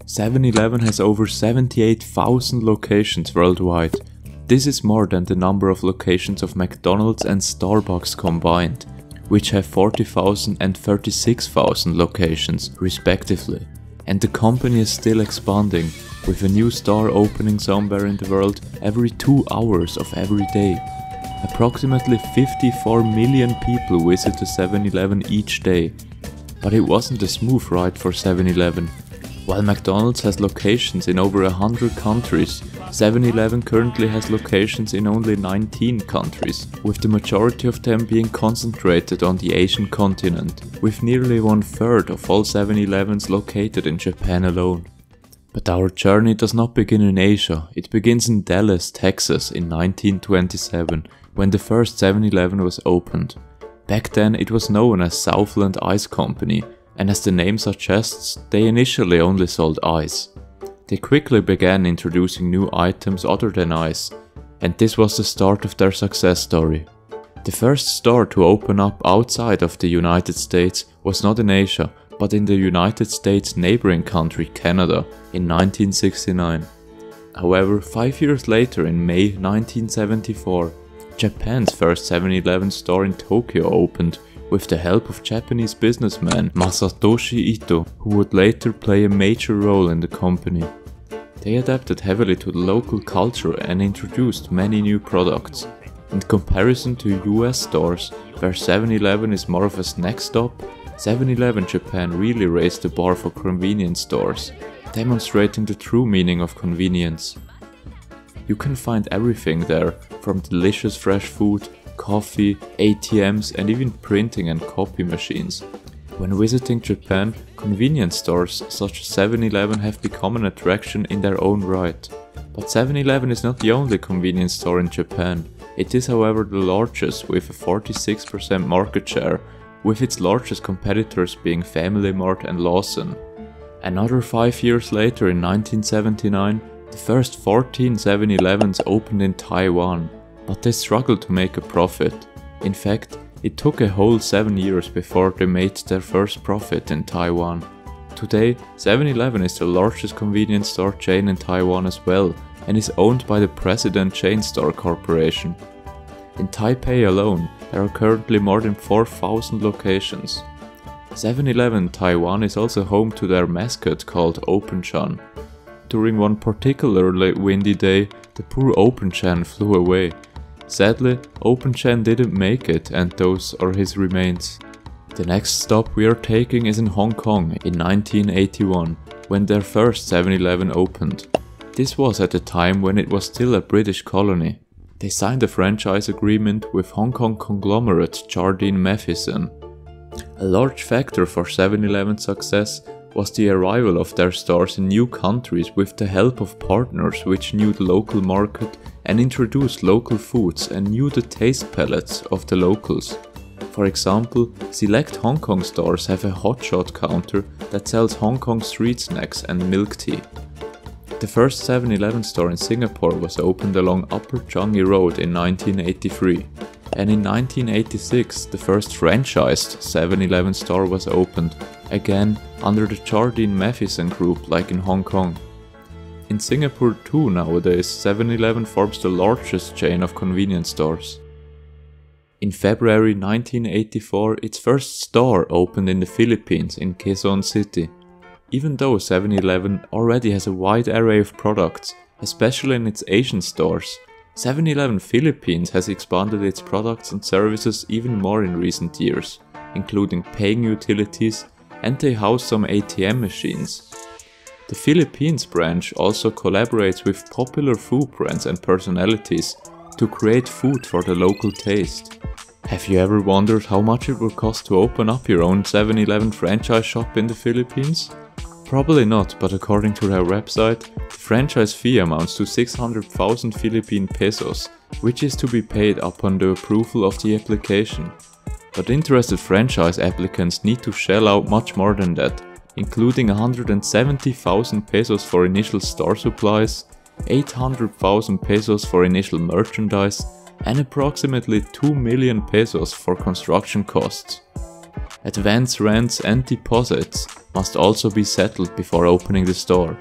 7-Eleven has over 78,000 locations worldwide. This is more than the number of locations of McDonald's and Starbucks combined, which have 40,000 and 36,000 locations respectively. And the company is still expanding, with a new store opening somewhere in the world every 2 hours of every day. Approximately 54 million people visit the 7-Eleven each day. But it wasn't a smooth ride for 7-Eleven. While McDonald's has locations in over 100 countries, 7-Eleven currently has locations in only 19 countries, with the majority of them being concentrated on the Asian continent, with nearly 1/3 of all 7-Elevens located in Japan alone. But our journey does not begin in Asia, it begins in Dallas, Texas in 1927, when the first 7-Eleven was opened. Back then it was known as Southland Ice Company, and as the name suggests, they initially only sold ice. They quickly began introducing new items other than ice, and this was the start of their success story. The first store to open up outside of the United States was not in Asia, but in the United States neighboring country Canada in 1969. However, 5 years later in May 1974, Japan's first 7-Eleven store in Tokyo opened, with the help of Japanese businessman Masatoshi Ito, who would later play a major role in the company. They adapted heavily to the local culture and introduced many new products. In comparison to US stores, where 7-Eleven is more of a snack stop, 7-Eleven Japan really raised the bar for convenience stores, demonstrating the true meaning of convenience. You can find everything there, from delicious fresh food, coffee, ATMs and even printing and copy machines. When visiting Japan, convenience stores such as 7-Eleven have become an attraction in their own right. But 7-Eleven is not the only convenience store in Japan. It is however the largest, with a 46% market share, with its largest competitors being Family Mart and Lawson. Another 5 years later in 1979, the first 14 7-Elevens opened in Taiwan. But they struggled to make a profit. In fact, it took a whole 7 years before they made their first profit in Taiwan. Today, 7-Eleven is the largest convenience store chain in Taiwan as well, and is owned by the President Chain Store Corporation. In Taipei alone, there are currently more than 4,000 locations. 7-Eleven Taiwan is also home to their mascot called Open Chan. During one particularly windy day, the poor Open Chan flew away. Sadly, Open Chan didn't make it, and those are his remains. The next stop we are taking is in Hong Kong in 1981, when their first 7-Eleven opened. This was at a time when it was still a British colony. They signed a franchise agreement with Hong Kong conglomerate Jardine Matheson. A large factor for 7-Eleven's success was the arrival of their stores in new countries with the help of partners which knew the local market and introduced local foods and knew the taste palates of the locals. For example, select Hong Kong stores have a hotshot counter that sells Hong Kong street snacks and milk tea. The first 7-Eleven store in Singapore was opened along Upper Changi Road in 1983. And in 1986 the first franchised 7-Eleven store was opened, again under the Jardine Matheson group like in Hong Kong. In Singapore too nowadays, 7-Eleven forms the largest chain of convenience stores. In February 1984 its first store opened in the Philippines in Quezon City. Even though 7-Eleven already has a wide array of products, especially in its Asian stores, 7-Eleven Philippines has expanded its products and services even more in recent years, including paying utilities, and they house some ATM machines. The Philippines branch also collaborates with popular food brands and personalities to create food for the local taste. Have you ever wondered how much it would cost to open up your own 7-Eleven franchise shop in the Philippines? Probably not, but according to their website, the franchise fee amounts to 600,000 Philippine pesos, which is to be paid upon the approval of the application. But interested franchise applicants need to shell out much more than that, including 170,000 pesos for initial store supplies, 800,000 pesos for initial merchandise, and approximately 2 million pesos for construction costs. Advance rents and deposits must also be settled before opening the store.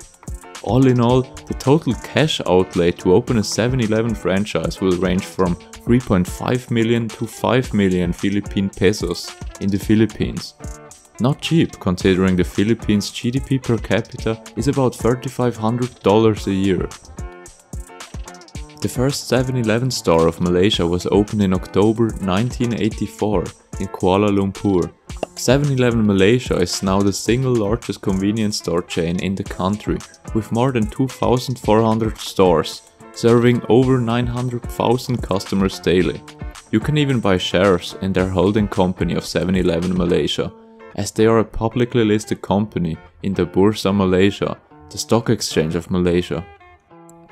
All in all, the total cash outlay to open a 7-Eleven franchise will range from 3.5 million to 5 million Philippine pesos in the Philippines. Not cheap, considering the Philippines' GDP per capita is about $3,500 a year. The first 7-Eleven store of Malaysia was opened in October 1984 in Kuala Lumpur. 7-Eleven Malaysia is now the single largest convenience store chain in the country, with more than 2,400 stores, serving over 900,000 customers daily. You can even buy shares in their holding company of 7-Eleven Malaysia, as they are a publicly listed company in the Bursa Malaysia, the stock exchange of Malaysia.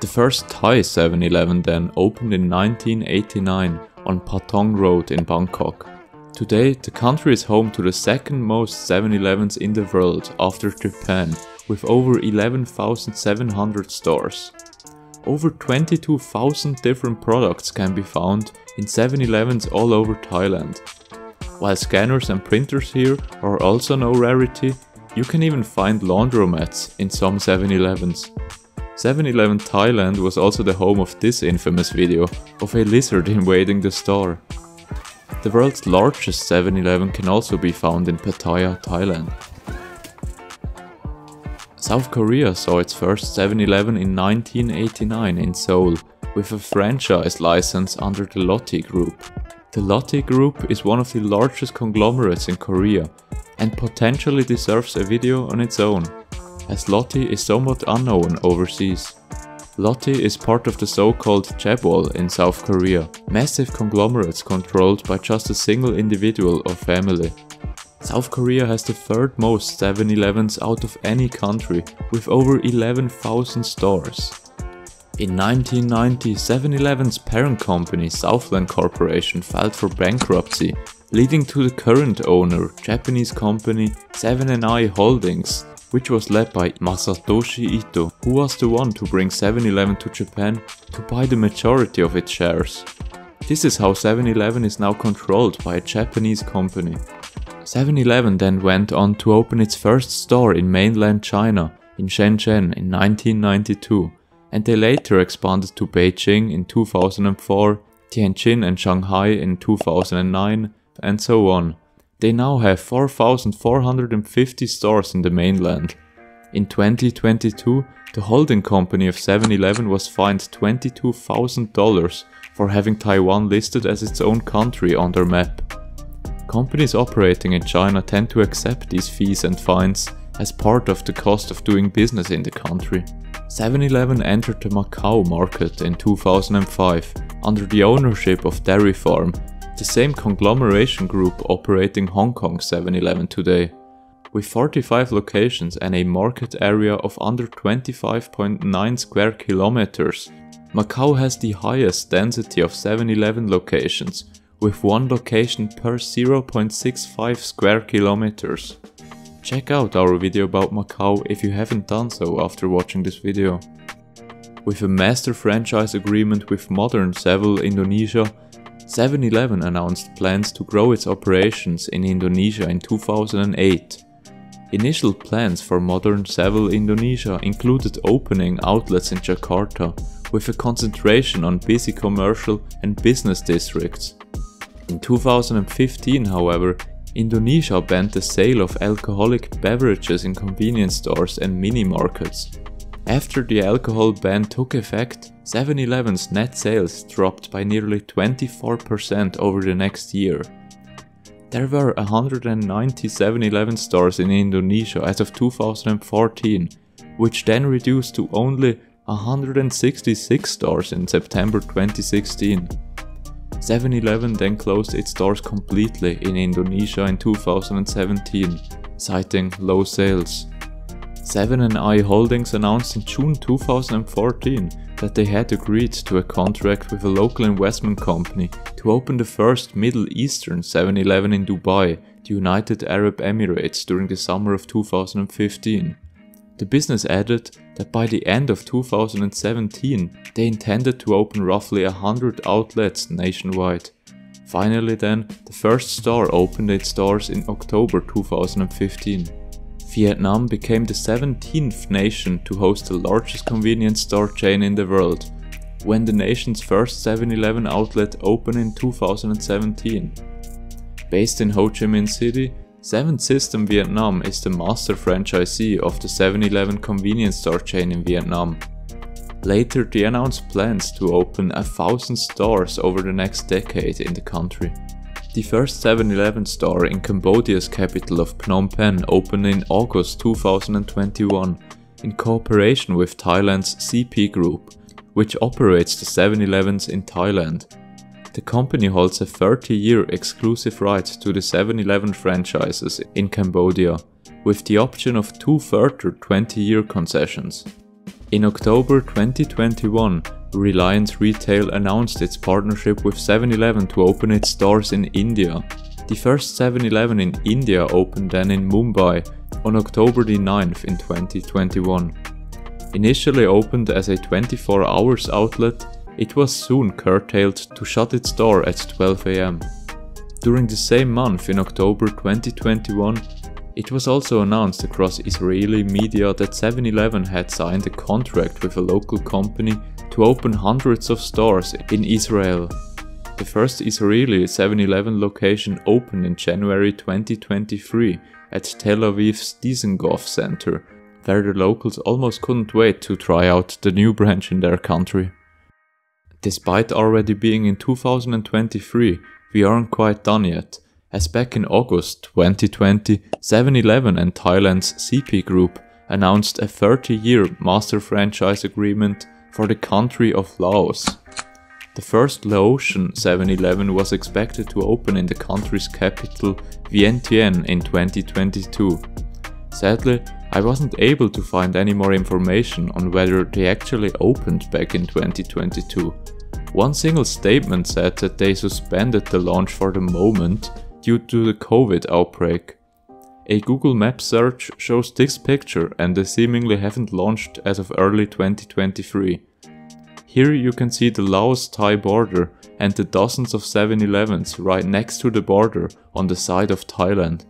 The first Thai 7-Eleven then opened in 1989 on Patong Road in Bangkok. Today, the country is home to the second most 7-Elevens in the world after Japan, with over 11,700 stores. Over 22,000 different products can be found in 7-Elevens all over Thailand. While scanners and printers here are also no rarity, you can even find laundromats in some 7-Elevens. 7-Eleven Thailand was also the home of this infamous video of a lizard invading the store. The world's largest 7-Eleven can also be found in Pattaya, Thailand. South Korea saw its first 7-Eleven in 1989 in Seoul, with a franchise license under the Lotte Group. The Lotte Group is one of the largest conglomerates in Korea and potentially deserves a video on its own, as Lotte is somewhat unknown overseas. Lotte is part of the so-called chaebol in South Korea, massive conglomerates controlled by just a single individual or family. South Korea has the third most 7-Elevens out of any country, with over 11,000 stores. In 1990, 7-Eleven's parent company Southland Corporation filed for bankruptcy, leading to the current owner, Japanese company 7&I Holdings, which was led by Masatoshi Ito, who was the one to bring 7-Eleven to Japan to buy the majority of its shares. This is how 7-Eleven is now controlled by a Japanese company. 7-Eleven then went on to open its first store in mainland China, in Shenzhen in 1992, and they later expanded to Beijing in 2004, Tianjin and Shanghai in 2009, and so on. They now have 4,450 stores in the mainland. In 2022, the holding company of 7-Eleven was fined $22,000 for having Taiwan listed as its own country on their map. Companies operating in China tend to accept these fees and fines as part of the cost of doing business in the country. 7-Eleven entered the Macau market in 2005 under the ownership of Dairy Farm, the same conglomeration group operating Hong Kong's 7-Eleven today. With 45 locations and a market area of under 25.9 square kilometers, Macau has the highest density of 7-Eleven locations, with one location per 0.65 square kilometers. Check out our video about Macau if you haven't done so after watching this video. With a master franchise agreement with Modern Sevel Indonesia, 7-Eleven announced plans to grow its operations in Indonesia in 2008. Initial plans for Modern Sevel Indonesia included opening outlets in Jakarta, with a concentration on busy commercial and business districts. In 2015, however, Indonesia banned the sale of alcoholic beverages in convenience stores and mini-markets. After the alcohol ban took effect, 7-Eleven's net sales dropped by nearly 24% over the next year. There were 190 7-Eleven stores in Indonesia as of 2014, which then reduced to only 166 stores in September 2016. 7-Eleven then closed its doors completely in Indonesia in 2017, citing low sales. 7&I Holdings announced in June 2014 that they had agreed to a contract with a local investment company to open the first Middle Eastern 7-Eleven in Dubai, the United Arab Emirates, during the summer of 2015. The business added that by the end of 2017 they intended to open roughly 100 outlets nationwide. Finally then, the first store opened its doors in October 2015. Vietnam became the 17th nation to host the largest convenience store chain in the world, when the nation's first 7-Eleven outlet opened in 2017. Based in Ho Chi Minh City, 7 System Vietnam is the master franchisee of the 7-Eleven convenience store chain in Vietnam. Later, they announced plans to open 1,000 stores over the next decade in the country. The first 7-Eleven store in Cambodia's capital of Phnom Penh opened in August 2021 in cooperation with Thailand's CP Group, which operates the 7-Elevens in Thailand. The company holds a 30-year exclusive right to the 7-Eleven franchises in Cambodia, with the option of 2 further 20-year concessions. In October 2021, Reliance Retail announced its partnership with 7-Eleven to open its stores in India. The first 7-Eleven in India opened then in Mumbai on October 9th in 2021. Initially opened as a 24-hour outlet, it was soon curtailed to shut its door at 12 AM. During the same month in October 2021, it was also announced across Israeli media that 7-Eleven had signed a contract with a local company to open hundreds of stores in Israel. The first Israeli 7-Eleven location opened in January 2023 at Tel Aviv's Dizengoff Center, where the locals almost couldn't wait to try out the new branch in their country. Despite already being in 2023, we aren't quite done yet, as back in August 2020, 7-Eleven and Thailand's CP Group announced a 30-year master franchise agreement for the country of Laos. The first Laotian 7-Eleven was expected to open in the country's capital, Vientiane, in 2022. Sadly, I wasn't able to find any more information on whether they actually opened back in 2022. One single statement said that they suspended the launch for the moment due to the COVID outbreak. A Google Maps search shows this picture and they seemingly haven't launched as of early 2023. Here you can see the Laos-Thai border and the dozens of 7-Elevens right next to the border on the side of Thailand.